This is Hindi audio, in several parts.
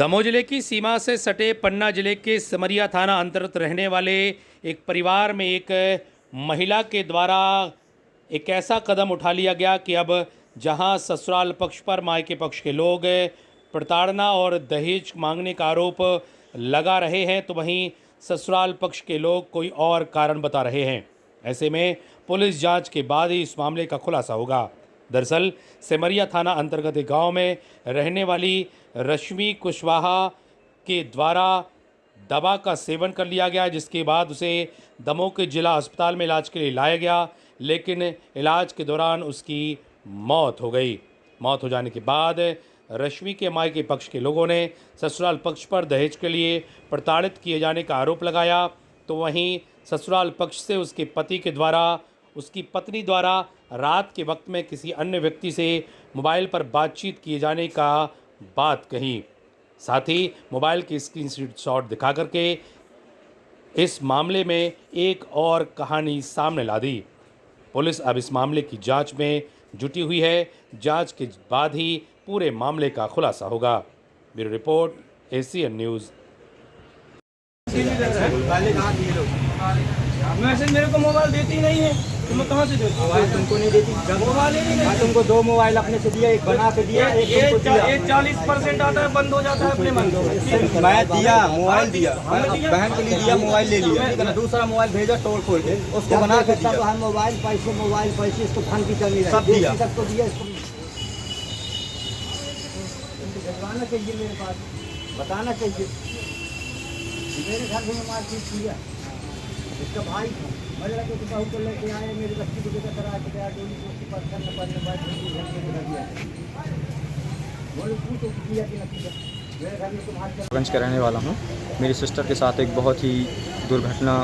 दमोह जिले की सीमा से सटे पन्ना जिले के सिमरिया थाना अंतर्गत रहने वाले एक परिवार में एक महिला के द्वारा एक ऐसा कदम उठा लिया गया कि अब जहां ससुराल पक्ष पर मायके पक्ष के लोग प्रताड़ना और दहेज मांगने का आरोप लगा रहे हैं, तो वहीं ससुराल पक्ष के लोग कोई और कारण बता रहे हैं। ऐसे में पुलिस जांच के बाद ही इस मामले का खुलासा होगा। दरअसल सिमरिया थाना अंतर्गत एक गाँव में रहने वाली रश्मि कुशवाहा के द्वारा दवा का सेवन कर लिया गया, जिसके बाद उसे दमोह के जिला अस्पताल में इलाज के लिए लाया गया, लेकिन इलाज के दौरान उसकी मौत हो गई। मौत हो जाने के बाद रश्मि के मायके पक्ष के लोगों ने ससुराल पक्ष पर दहेज के लिए प्रताड़ित किए जाने का आरोप लगाया, तो वहीं ससुराल पक्ष से उसके पति के द्वारा उसकी पत्नी द्वारा रात के वक्त में किसी अन्य व्यक्ति से मोबाइल पर बातचीत किए जाने का बात कही। साथ ही मोबाइल की स्क्रीनशॉट दिखा करके इस मामले में एक और कहानी सामने ला दी। पुलिस अब इस मामले की जांच में जुटी हुई है। जांच के बाद ही पूरे मामले का खुलासा होगा। Bureau report, ACN news. Message मेरे को मोबाइल देती नहीं है, तो मैं कहाँ से दूँ? मोबाइल तुमको नहीं देती, मोबाइल ही नहीं देती। तुमको दो मोबाइल अपने से दिया, एक बना के दिया, एक 40% आता है, बंद हो जाता है अपने मन से। मैं दिया, मोबाइल दिया, बहन के लिए दिया, मोबाइल ले लिया, दूसरा मोबाइल भेजा तोड़ फोड़ के, उसको बना के दिया। मोबाइल पैसे इसको फंड की कमी सब दिया, सबको दिया। इसको भिजवाना चाहिए, मेरे पास बताना चाहिए। मेरे घर में मारपीट किया, इसका भाई था, बड़े लगे तो बहू को लेके आए, मेरी बच्ची को लेकर करा के गया, डोली को उसकी पर करने पड़ने बाद बोले पूछो किया कि नहीं किया। मेरे घर में तुम्हारे गंज का रहने वाला हूँ। मेरी सिस्टर के साथ एक बहुत ही दुर्घटना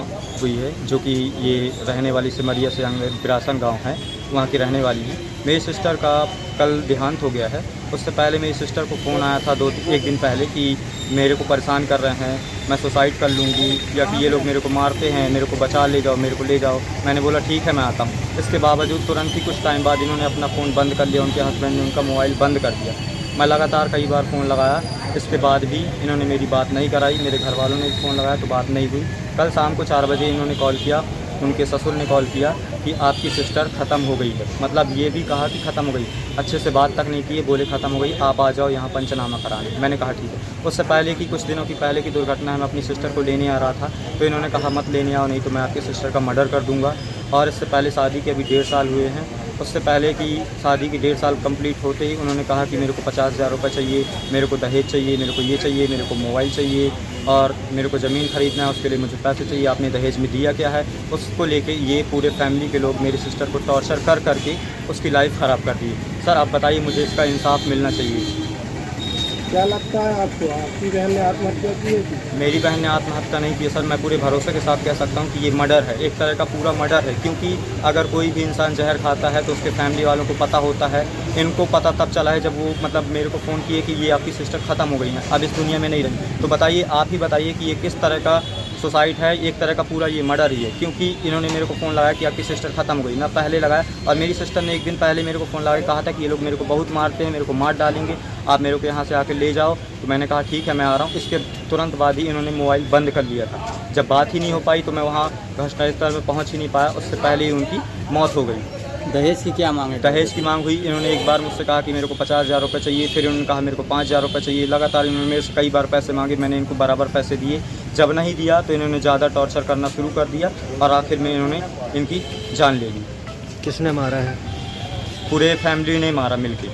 हुई है, जो कि ये रहने वाली सिमरिया से बिरासन गांव है, वहाँ की रहने वाली है। मेरी सिस्टर का कल देहांत हो गया है। उससे पहले मेरी सिस्टर को फ़ोन आया था एक दिन पहले कि मेरे को परेशान कर रहे हैं, मैं सुसाइड कर लूँगी, या कि ये लोग मेरे को मारते हैं, मेरे को बचा ले जाओ, मेरे को ले जाओ। मैंने बोला ठीक है मैं आता हूँ। इसके बावजूद तुरंत ही कुछ टाइम बाद इन्होंने अपना फ़ोन बंद कर लिया, उनके हस्बैंड ने उनका मोबाइल बंद कर दिया। मैं लगातार कई बार फ़ोन लगाया, इसके बाद भी इन्होंने मेरी बात नहीं कराई। मेरे घर वालों ने फ़ोन लगाया तो बात नहीं हुई। कल शाम को 4 बजे इन्होंने कॉल किया, उनके ससुर ने कॉल किया कि आपकी सिस्टर ख़त्म हो गई है। मतलब ये भी कहा कि ख़त्म हो गई, अच्छे से बात तक नहीं की, बोले ख़त्म हो गई, आप आ जाओ यहाँ पंचनामा कराने। मैंने कहा ठीक है। उससे पहले की कुछ दिनों की पहले की दुर्घटना है, मैं अपनी सिस्टर को लेने आ रहा था, तो इन्होंने कहा मत लेने आओ, नहीं तो मैं आपकी सिस्टर का मर्डर कर दूँगा। और इससे पहले शादी के अभी 1.5 साल हुए हैं। उससे पहले की शादी की 1.5 साल कंप्लीट होते ही उन्होंने कहा कि मेरे को 50,000 रुपये चाहिए, मेरे को दहेज चाहिए, मेरे को ये चाहिए, मेरे को मोबाइल चाहिए और मेरे को ज़मीन खरीदना है, उसके लिए मुझे पैसे चाहिए। आपने दहेज में दिया क्या है? उसको लेके ये पूरे फैमिली के लोग मेरी सिस्टर को टॉर्चर कर करके उसकी लाइफ ख़राब कर दी। सर आप बताइए, मुझे इसका इंसाफ मिलना चाहिए। क्या लगता है आपको, आपकी बहन ने आत्महत्या की है? मेरी बहन ने आत्महत्या नहीं की है सर। मैं पूरे भरोसे के साथ कह सकता हूँ कि ये मर्डर है, एक तरह का पूरा मर्डर है। क्योंकि अगर कोई भी इंसान जहर खाता है तो उसके फैमिली वालों को पता होता है। इनको पता तब चला है जब वो मतलब मेरे को फ़ोन किए कि ये आपकी सिस्टर ख़त्म हो गई है, अब इस दुनिया में नहीं रही। तो बताइए, आप ही बताइए कि ये किस तरह का सुसाइड है, एक तरह का पूरा ये मर्डर ही है। क्योंकि इन्होंने मेरे को फ़ोन लगाया कि आपकी सिस्टर ख़त्म हो गई, ना पहले लगाया। और मेरी सिस्टर ने एक दिन पहले मेरे को फ़ोन लगा के कहा था कि ये लोग मेरे को बहुत मारते हैं, मेरे को मार डालेंगे, आप मेरे को यहाँ से आके ले जाओ। तो मैंने कहा ठीक है मैं आ रहा हूँ। इसके तुरंत बाद ही इन्होंने मोबाइल बंद कर लिया था। जब बात ही नहीं हो पाई तो मैं वहाँ घटनास्थल में पहुँच ही नहीं पाया। उससे पहले ही उनकी मौत हो गई। दहेज की क्या मांग है? दहेज की मांग हुई। इन्होंने एक बार मुझसे कहा कि मेरे को 50,000 रुपये चाहिए, फिर उन्होंने कहा मेरे को 5,000 रुपये चाहिए। लगातार इन्होंने मेरे से कई बार पैसे मांगे, मैंने इनको बराबर पैसे दिए। जब नहीं दिया तो इन्होंने ज़्यादा टॉर्चर करना शुरू कर दिया और आखिर में इन्होंने इनकी जान ले ली। किसने मारा है? पूरे फैमिली ने मारा मिलके।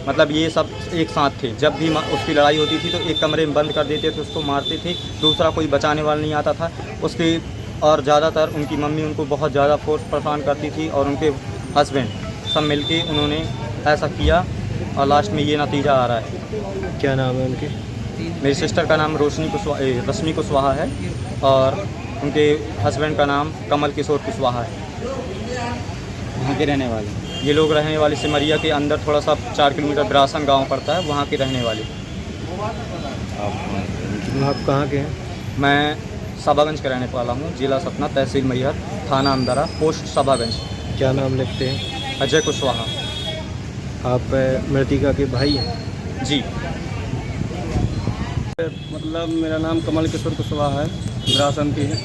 मतलब ये सब एक साथ थे। जब भी उसकी लड़ाई होती थी तो एक कमरे में बंद कर देते थे, उसको मारते थे, दूसरा कोई बचाने वाला नहीं आता था उसके। और ज़्यादातर उनकी मम्मी उनको बहुत ज़्यादा फोर्स परेशान करती थी और उनके हस्बैंड सब मिलके उन्होंने ऐसा किया और लास्ट में ये नतीजा आ रहा है। क्या नाम है उनके? मेरी सिस्टर का नाम रश्मि कुशवाहा है और उनके हस्बैंड का नाम कमल किशोर कुशवाहा है। वहाँ के रहने वाले? ये लोग रहने वाले सिमरिया के अंदर थोड़ा सा 4 किलोमीटर बिरासन गांव पड़ता है, वहाँ के रहने वाले। आप कहाँ के हैं? मैं सभागंज का रहने वाला हूँ, जिला सतना, तहसील मैहर, थाना अंदरा, पोस्ट सभागंज। क्या नाम लिखते हैं? अजय कुशवाहा। आप मृतिका के भाई हैं? जी। मतलब मेरा नाम कमल किशोर कुशवाहा है, विरासत की है।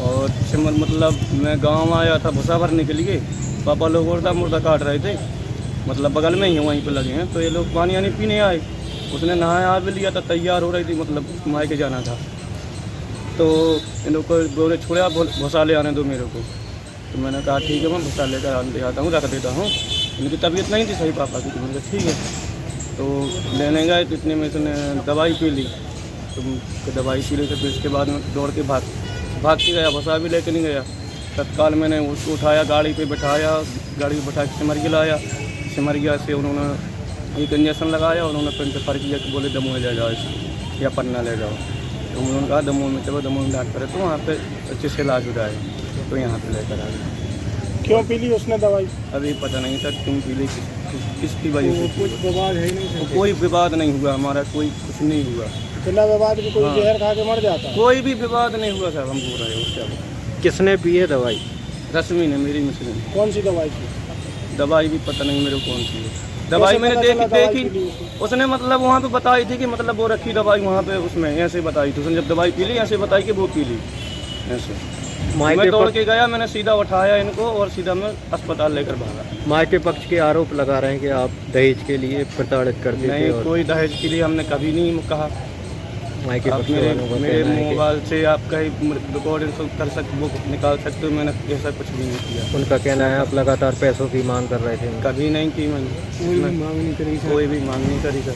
और मतलब मैं गांव आया था भूसा भरने के लिए, पापा लोग मुर्दा काट रहे थे, मतलब बगल में ही वहीं पे लगे हैं। तो ये लोग पानी आनी पीने आए, उसने नहाया भी लिया था, तैयार हो रही थी, मतलब मायके जाना था। तो इन लोग को बोले छोड़ा भूसा ले आने दो मेरे को। तो मैंने कहा ठीक है, मैं भूसा लेकर ले आता हूँ, रख देता हूँ। इनकी तबीयत नहीं थी सही पापा की, तो मैंने कहा ठीक है। तो लेने गए तो इतने में उसने दवाई पी ली। तो दवाई पी ली तो फिर उसके बाद में दौड़ के भाग के गया, भूसा भी लेके नहीं गया। तत्काल मैंने उसको उठाया, गाड़ी पे बैठाया, गाड़ी पे बैठा के सिमरिया लाया। सिमरिया से उन्होंने एक इंजेक्शन लगाया, उन्होंने फिर रेफर किया कि बोले दमोह ले जाओ इसको या पन्ना ले जाओ। तो उन्होंने कहा दमोह में चलो, दमोह में डॉक्टर है तो वहाँ पे अच्छे से इलाज हो जाएगा। तो यहाँ पे लेकर आ गए। क्यों पी ली उसने दवाई? अभी पता नहीं था क्यों पी ली, किसकी वजह से। कुछ विवाद है ही नहीं, कोई विवाद नहीं हुआ हमारा, कोई कुछ नहीं हुआ। बिना विवाद भी कोई जहर खा के मर जाता? कोई भी विवाद नहीं हुआ साहब, हम बोल रहे हैं उससे। किसने पी है दवाई? रश्मि ने, मेरी मिश्री ने। कौन सी दवाई थी? दवाई भी पता नहीं मेरे को कौन सी है। दवाई मैंने देखी, उसने मतलब वहाँ पे बताई थी कि मतलब वो रखी दवाई वहाँ पे, उसमें ऐसे बताई थी उसने। जब दवाई पी ली ऐसे बताई कि वो पी ली ऐसे। मैं दौड़ के गया, मैंने सीधा उठाया इनको और सीधा मैं अस्पताल लेकर भागा। माँ के पक्ष के आरोप लगा रहे हैं कि आप दहेज के लिए प्रताड़ित करते थे। नहीं, कोई दहेज के लिए हमने कभी नहीं कहा। माँ के पक्ष मेरे मोबाइल से आप कहीं रिकॉर्डिंग कर सकते, वो निकाल सकते हो, मैंने ऐसा कुछ भी नहीं किया। उनका कहना है आप लगातार पैसों की मांग कर रहे थे। कभी नहीं की मैंने, कोई भी मांग नहीं करी सर? कोई भी मांग नहीं करी सर।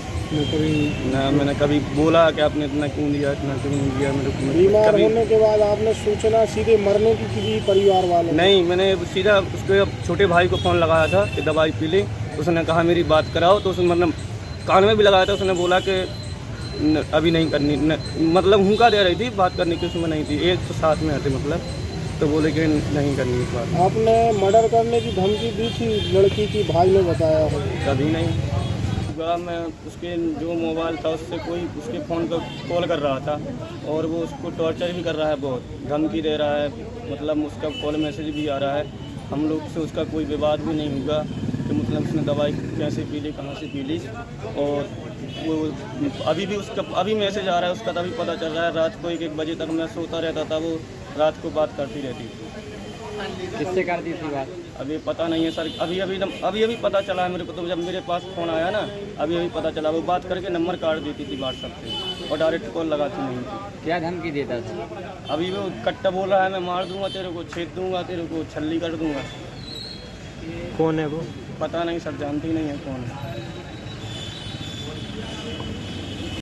ना मैंने कभी बोला कि आपने इतना क्यों दिया, इतना क्यों नहीं दिया मेरे को। बीमार होने के बाद आपने सूचना सीधे मरने की किसी परिवार वालों? नहीं, मैंने सीधा उसके छोटे भाई को फ़ोन लगाया था कि दवाई पी ली। उसने कहा मेरी बात कराओ, तो उसने मतलब कान में भी लगाया था। उसने बोला कि अभी नहीं करनी, मतलब हुंका दे रही थी, बात करने की उसमें नहीं थी। एक तो साथ में आते मतलब, तो बोले कि नहीं करनी इस बात। आपने मर्डर करने की धमकी दी थी लड़की की, भाई ने बताया हो? कभी नहीं हुआ। मैं उसके जो मोबाइल था उससे कोई उसके फ़ोन पर कॉल कर रहा था और वो उसको टॉर्चर भी कर रहा है, बहुत धमकी दे रहा है, मतलब उसका कॉल मैसेज भी आ रहा है। हम लोग से उसका कोई विवाद भी नहीं हुआ कि मतलब उसने दवाई कैसे पी ली, कहाँ से पी ली। और वो अभी भी उसका अभी मैसेज आ रहा है उसका, तभी पता चल रहा है। रात को 1 बजे तक मैं सोता रहता था, वो रात को बात करती रहती थी। किससे कर दी थी बात? अभी पता नहीं है सर, अभी पता चला है मेरे को। तो जब मेरे पास फ़ोन आया ना, अभी पता चला। वो बात करके नंबर काट देती थी व्हाट्सएप से और डायरेक्ट कॉल लगाती नहीं थी। क्या धमकी देता था? अभी वो कट्टा बोल रहा है, मैं मार दूंगा तेरे को, छेद दूंगा तेरे को, छल्ली कर दूंगा। कौन है वो? पता नहीं सर, जानती नहीं है कौन है।